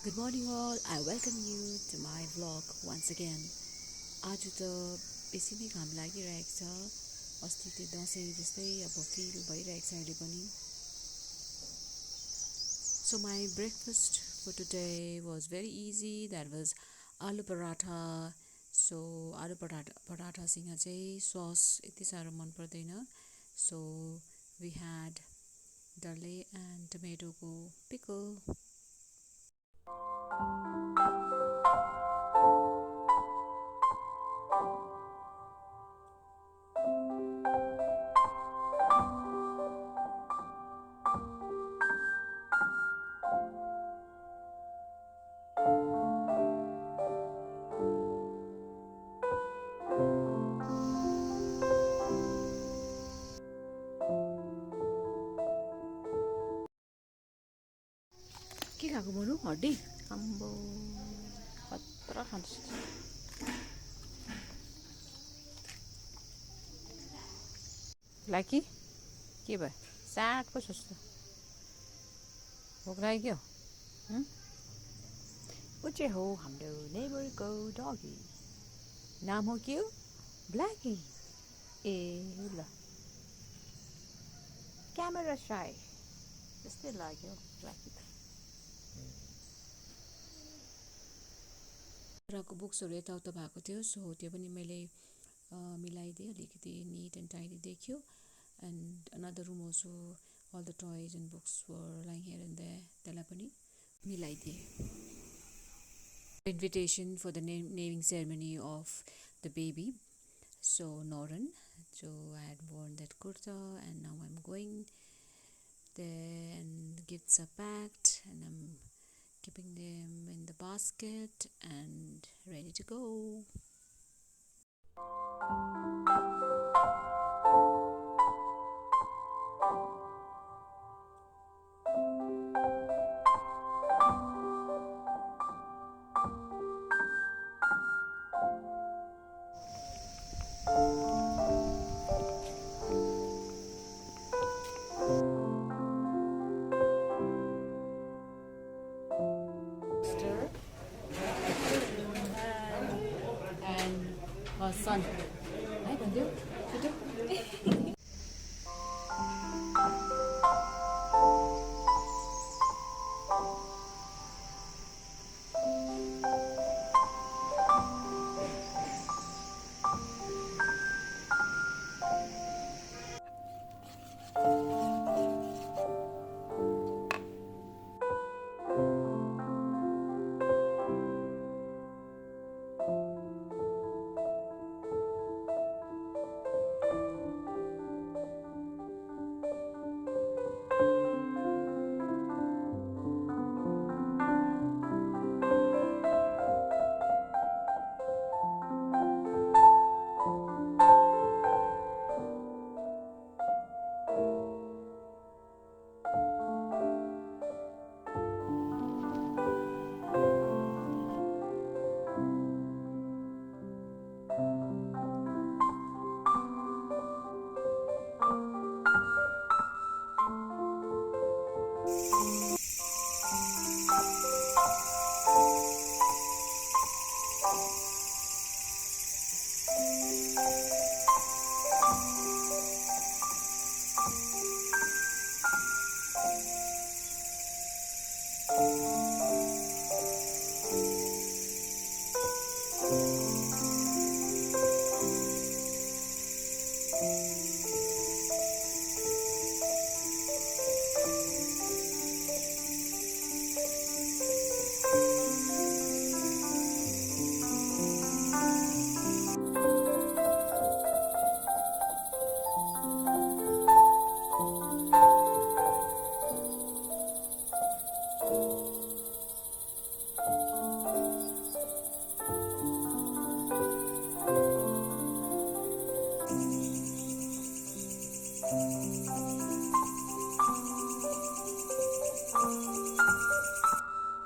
Good morning all, I welcome you to my vlog once again. आज त बेसी नै घाम लागिरहेको छ। अस्ति त्यो दसैँ जस्तै अब फिल भइरहेको छ अहिले पनि। So my breakfast for today was very easy. That was aloo paratha. So aloo paratha सँग चाहिँ सस यति साह्रो मन पर्दैन. So we had dale and tomato को pickle. के खाएको बरु हड्डी आम्बो खतरा खान्छ लाकी के भयो साग पो जस्तो भोक लाग्यो ऊ चाहिँ हो हाम्रो नेबरको डगी नाम हो के हो ब्ल्याकी ए ल क्यामेरा साई जस्तै लाग्यो ब्ल्याकी त को बुक्सहरू यताउता भएको थियो सो त्यो पनि मैले मिलाइदिएँ अलिकति निट एन्ड टाइडी देखियो and another room also all the toys and books were lying here and there त्यसलाई पनि मिलाइदिएँ invitation for the naming ceremony of the baby so Noran so I had worn that kurta and now I'm going there and gifts are packed and I'm keeping them in the basket and ready to go. Son. Hi, Bandhu.